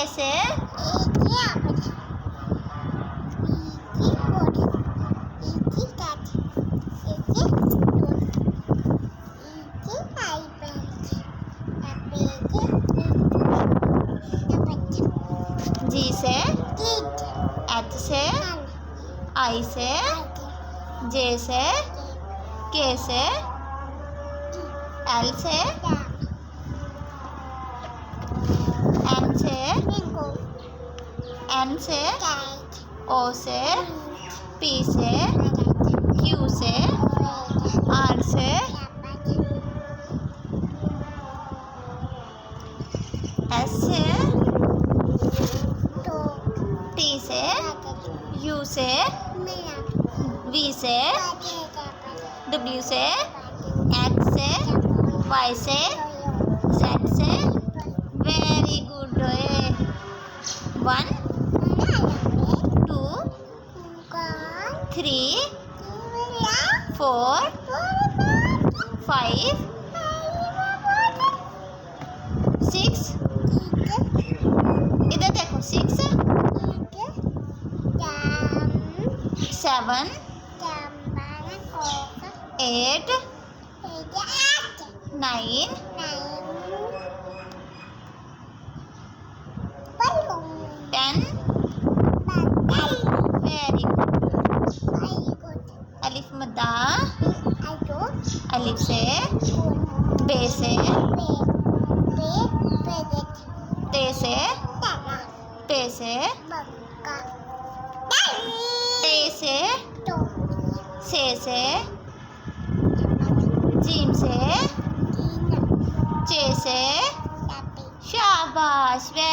से जी से एच से आई से जे से के से एल से एन से ओ से पी से क्यू से आर से एस से टी से यू से वी से डब्ल्यू से एक्स से वाई से जेड से वेरी गुड 1 2 3 4 5 6 इधर देखो 6 7 8 9 10 वेरी गुड अलिफ मद्दा अलिफ से बे से ते से पे से टे से जीम से चे से शाबाश वेरी